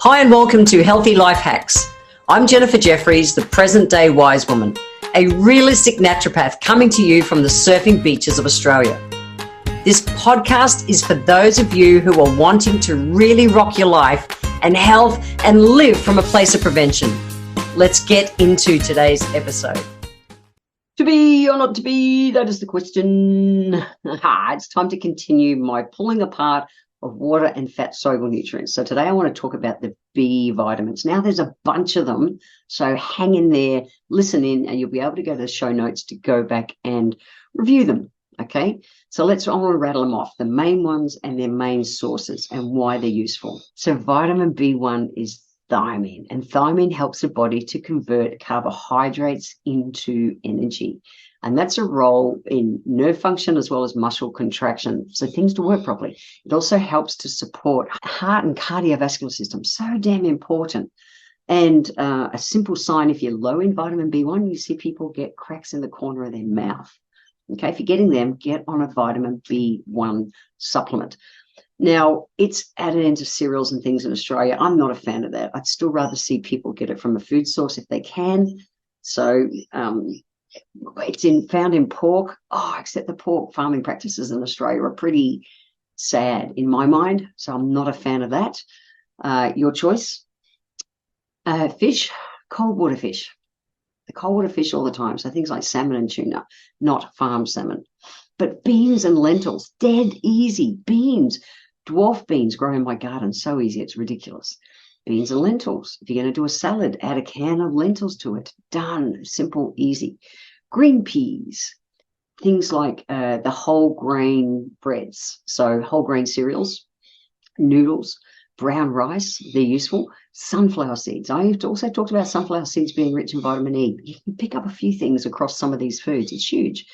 Hi and welcome to Healthy Life Hacks. I'm Jennifer Jeffries, the present-day wise woman, a realistic naturopath coming to you from the surfing beaches of Australia. This podcast is for those of you who are wanting to really rock your life and health and live from a place of prevention. Let's get into today's episode. To be or not to be, that is the question. It's time to continue my pulling apart of water and fat-soluble nutrients. So today I want to talk about the B vitamins. Now there's a bunch of them, so hang in there, listen in, and you'll be able to go to the show notes to go back and review them, okay? So I want to rattle them off, the main ones and their main sources and why they're useful. So vitamin B1 is thiamine, and thiamine helps the body to convert carbohydrates into energy. And that's a role in nerve function as well as muscle contraction, so things to work properly. It also helps to support heart and cardiovascular system, so damn important. And a simple sign, if you're low in vitamin B1, you see people get cracks in the corner of their mouth. Okay, if you're getting them, get on a vitamin B1 supplement. Now, it's added into cereals and things in Australia. I'm not a fan of that. I'd still rather see people get it from a food source if they can. So it's found in pork. Except the pork farming practices in Australia are pretty sad in my mind. So I'm not a fan of that. Your choice. Fish, cold water fish. The cold water fish all the time. So things like salmon and tuna, not farm salmon. But beans and lentils, dead easy. Beans, dwarf beans grow in my garden. So easy, it's ridiculous. Beans and lentils. If you're going to do a salad, add a can of lentils to it. Done. Simple, easy. Green peas. Things like the whole grain breads. So whole grain cereals, noodles, brown rice, they're useful. Sunflower seeds. I also talked about sunflower seeds being rich in vitamin E. You can pick up a few things across some of these foods. It's huge.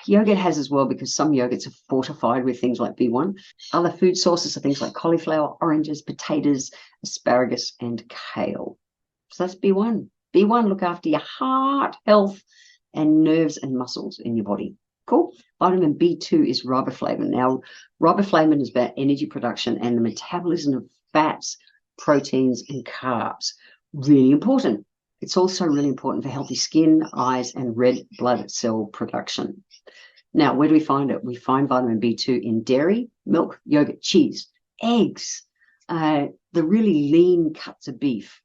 Yogurt has as well, because some yogurts are fortified with things like B1. Other food sources are things like cauliflower, oranges, potatoes, asparagus, and kale. So that's B1. B1, look after your heart health and nerves and muscles in your body. Cool. Vitamin B2 is riboflavin. Now, riboflavin is about energy production and the metabolism of fats, proteins, and carbs. Really important. It's also really important for healthy skin, eyes, and red blood cell production. Now, where do we find it? We find vitamin B2 in dairy, milk, yogurt, cheese, eggs, the really lean cuts of beef,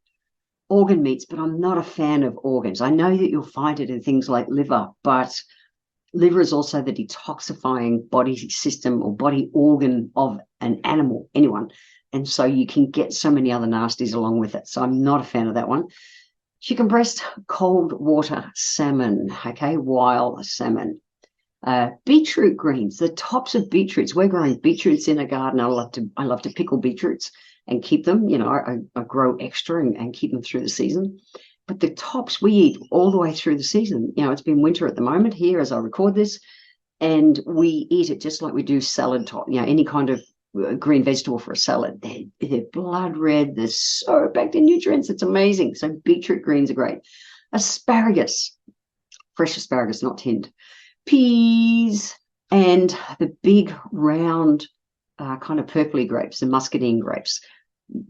organ meats, but I'm not a fan of organs. I know that you'll find it in things like liver, but liver is also the detoxifying body system or body organ of an animal, anyone. And so you can get so many other nasties along with it. So I'm not a fan of that one. Chicken breast, cold water salmon, okay, wild salmon. Beetroot greens, the tops of beetroots. We're growing beetroots in a garden. I love to pickle beetroots and keep them. You know, I grow extra and keep them through the season. But the tops we eat all the way through the season. You know, it's been winter at the moment here as I record this, and we eat it just like we do salad top. You know, any kind of green vegetable for a salad. They're blood red. They're so packed in nutrients. It's amazing. So beetroot greens are great. Asparagus, fresh asparagus, not tinned. Peas and the big round kind of purpley grapes, the muscadine grapes.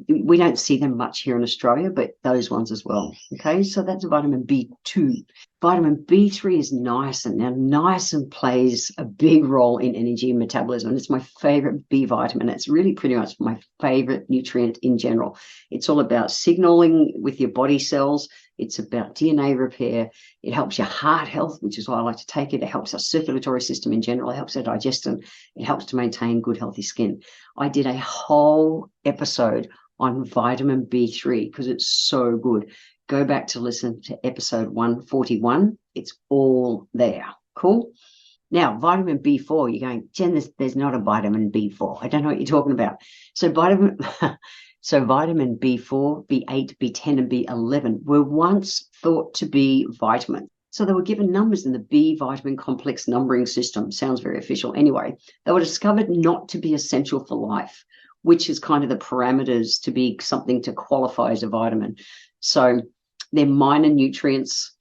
We don't see them much here in Australia, but those ones as well. Okay, so that's vitamin B2. Vitamin B3 is niacin. Now, niacin plays a big role in energy and metabolism. It's my favorite B vitamin. It's really pretty much my favorite nutrient in general. It's all about signaling with your body cells. It's about DNA repair. It helps your heart health, which is why I like to take it. It helps our circulatory system in general. It helps our digestion. It helps to maintain good, healthy skin. I did a whole episode on vitamin B3 because it's so good. Go back to listen to episode 141. It's all there. Cool. Now, vitamin B4, you're going, Jen, there's not a vitamin B4. I don't know what you're talking about. So vitamin B4, B8, B10, and B11 were once thought to be vitamins. So they were given numbers in the B vitamin complex numbering system. Sounds very official. Anyway, they were discovered not to be essential for life, which is kind of the parameters to be something to qualify as a vitamin. So they're minor nutrients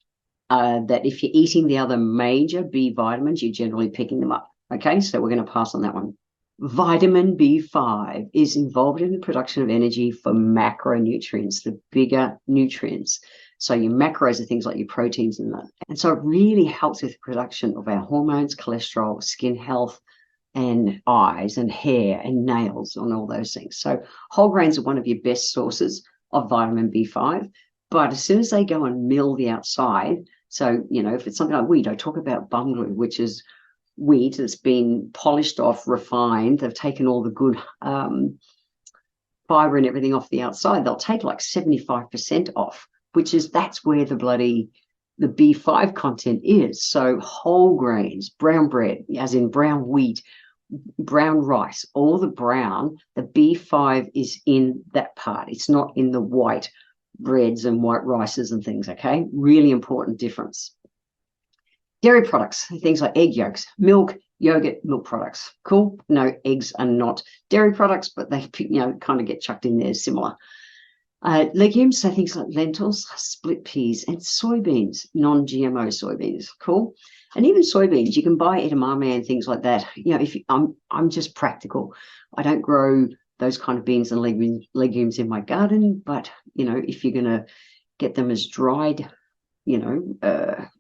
that if you're eating the other major B vitamins, you're generally picking them up. Okay, so we're going to pass on that one. Vitamin B5 is involved in the production of energy for macronutrients, the bigger nutrients. So your macros are things like your proteins and that. And so it really helps with the production of our hormones, cholesterol, skin health, and eyes and hair and nails and all those things. So whole grains are one of your best sources of vitamin B5. But as soon as they go and mill the outside, so, if it's something like wheat, I talk about bungalow, which is wheat that's been polished off, refined. They've taken all the good fiber and everything off the outside. They'll take like 75% off, that's where the B5 content is. So whole grains, brown bread, as in brown wheat, brown rice, all the brown, the B5 is in that part. It's not in the white breads and white rices and things, okay? Really important difference. Dairy products, things like egg yolks, milk, yogurt, milk products. Cool. No, eggs are not dairy products, but they, kind of get chucked in there similar. Legumes, so things like lentils, split peas, and soybeans, non-GMO soybeans. Cool. And even soybeans, you can buy edamame and things like that. I'm just practical. I don't grow those kind of beans and legumes in my garden, but if you're going to get them as dried,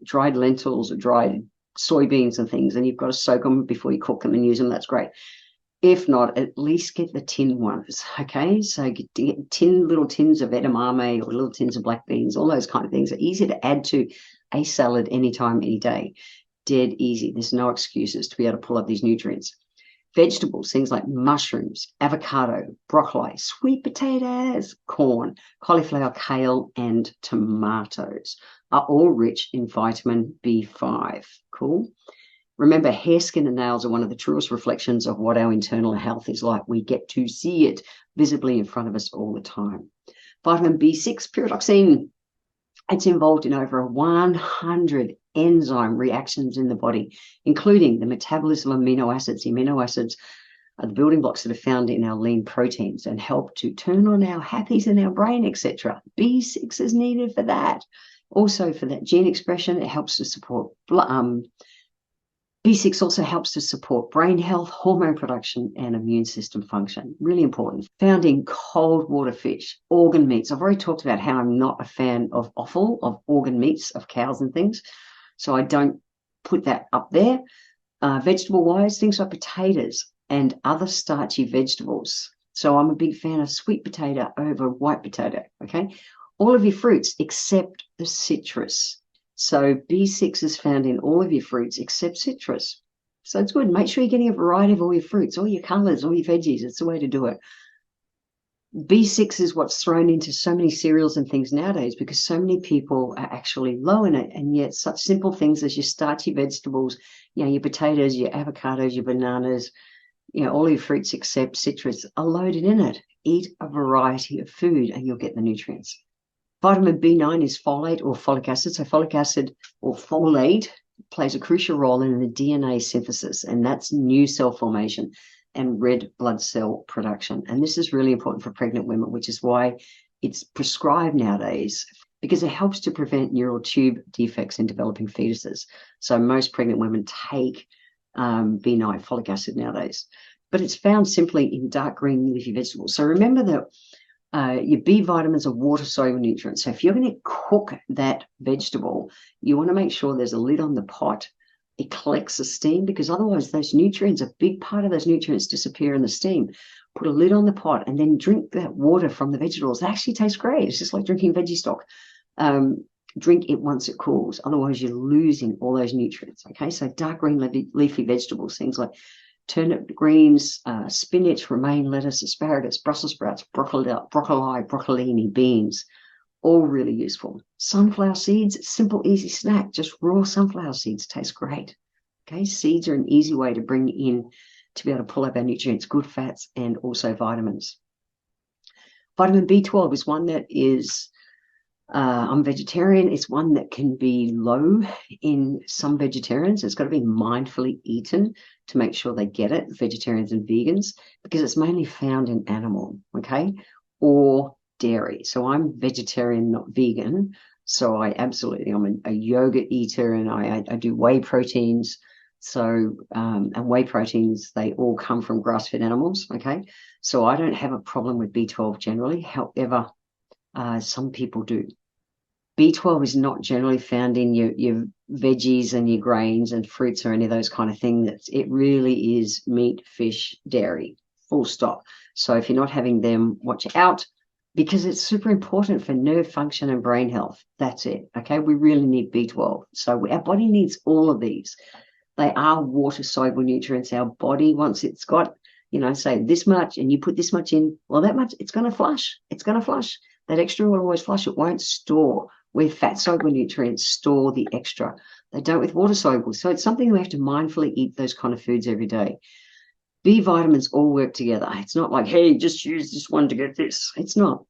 dried lentils or dried soybeans and things, and you've got to soak them before you cook them and use them, that's great. If not, at least get the tin ones, okay? So get little tins of edamame or little tins of black beans, all those kind of things are easy to add to a salad anytime, any day. Dead easy. There's no excuses to be able to pull up these nutrients. Vegetables, things like mushrooms, avocado, broccoli, sweet potatoes, corn, cauliflower, kale, and tomatoes are all rich in vitamin B5. Cool. Remember, hair, skin, and nails are one of the truest reflections of what our internal health is like. We get to see it visibly in front of us all the time. Vitamin B6, pyridoxine, it's involved in over 100 enzyme reactions in the body, including the metabolism of amino acids. The amino acids are the building blocks that are found in our lean proteins and help to turn on our happies in our brain, etc. B6 is needed for that. Also for that gene expression, it helps to support B6 also helps to support brain health, hormone production, and immune system function. Really important. Found in cold water fish, organ meats. I've already talked about how I'm not a fan of offal, of organ meats, of cows and things. So I don't put that up there. Vegetable-wise, things like potatoes and other starchy vegetables. So I'm a big fan of sweet potato over white potato, okay? All of your fruits except the citrus. So B6 is found in all of your fruits except citrus. So it's good. Make sure you're getting a variety of all your fruits, all your colors, all your veggies. It's the way to do it. B6 is what's thrown into so many cereals and things nowadays because so many people are actually low in it. And yet such simple things as your starchy vegetables, your potatoes, your avocados, your bananas, all your fruits except citrus are loaded in it. Eat a variety of food and you'll get the nutrients. Vitamin B9 is folate or folic acid. So folic acid or folate plays a crucial role in the DNA synthesis, and that's new cell formation and red blood cell production. And this is really important for pregnant women, which is why it's prescribed nowadays, because it helps to prevent neural tube defects in developing fetuses. So most pregnant women take B9 folic acid nowadays, but it's found simply in dark green leafy vegetables. So remember that your B vitamins are water-soluble nutrients. So if you're going to cook that vegetable, you want to make sure there's a lid on the pot. It collects the steam because otherwise those nutrients, a big part of those nutrients disappear in the steam. Put a lid on the pot and then drink that water from the vegetables. It actually tastes great. It's just like drinking veggie stock. Drink it once it cools. Otherwise you're losing all those nutrients. Okay, so dark green leafy vegetables, things like turnip greens, spinach, romaine lettuce, asparagus, Brussels sprouts, broccoli, broccolini, beans, all really useful. Sunflower seeds, simple, easy snack. Just raw sunflower seeds taste great. Okay, seeds are an easy way to bring in, to be able to pull up our nutrients, good fats, and also vitamins. Vitamin B12 is one that is, I'm vegetarian. It's one that can be low in some vegetarians. It's got to be mindfully eaten to make sure they get it, vegetarians and vegans, because it's mainly found in animal, okay, or dairy. So I'm vegetarian, not vegan. So I'm a yogurt eater, and I do whey proteins. And whey proteins, they all come from grass-fed animals, okay? So I don't have a problem with B12 generally. However, some people do. B12 is not generally found in your veggies and your grains and fruits or any of those kind of things. It really is meat, fish, dairy, full stop. So if you're not having them, watch out, because it's super important for nerve function and brain health. That's it, okay? We really need B12. So our body needs all of these. They are water-soluble nutrients. Our body, once it's got, say this much, and you put this much in, well, that much, it's going to flush. It's going to flush. That extra will always flush. It won't store. Where fat-soluble nutrients store the extra. They don't with water-soluble. So it's something we have to mindfully eat those kind of foods every day. B vitamins all work together. It's not like, hey, just use this one to get this. It's not.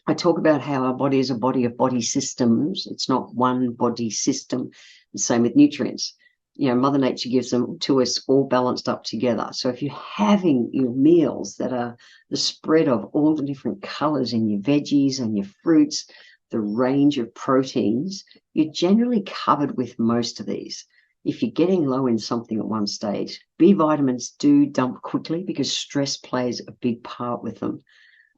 I talk about how our body is a body of body systems. It's not one body system. The same with nutrients. Mother Nature gives them to us all balanced up together. So if you're having your meals that are the spread of all the different colors in your veggies and your fruits, the range of proteins, you're generally covered with most of these. If you're getting low in something at one stage, B vitamins do dump quickly because stress plays a big part with them,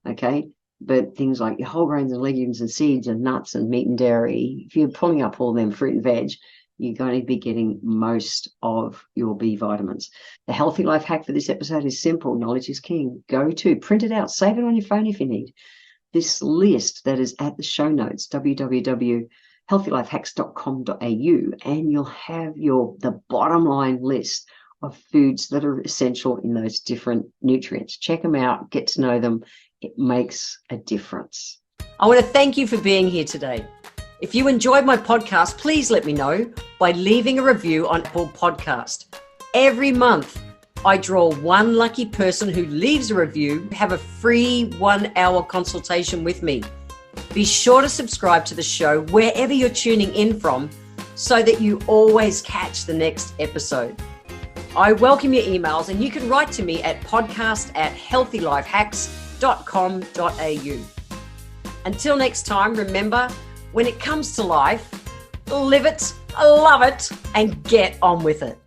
okay? But things like your whole grains and legumes and seeds and nuts and meat and dairy, if you're pulling up all them fruit and veg, you're going to be getting most of your B vitamins. The healthy life hack for this episode is simple. Knowledge is king. Go to, print it out, save it on your phone if you need. This list that is at the show notes, www.healthylifehacks.com.au, and you'll have the bottom line list of foods that are essential in those different nutrients. Check them out, get to know them. It makes a difference. I want to thank you for being here today. If you enjoyed my podcast, please let me know by leaving a review on Apple Podcast. Every month, I draw one lucky person who leaves a review, have a free 1-hour consultation with me. Be sure to subscribe to the show wherever you're tuning in from so that you always catch the next episode. I welcome your emails, and you can write to me at podcast@healthylifehacks.com.au. Until next time, remember, when it comes to life, live it, love it, and get on with it.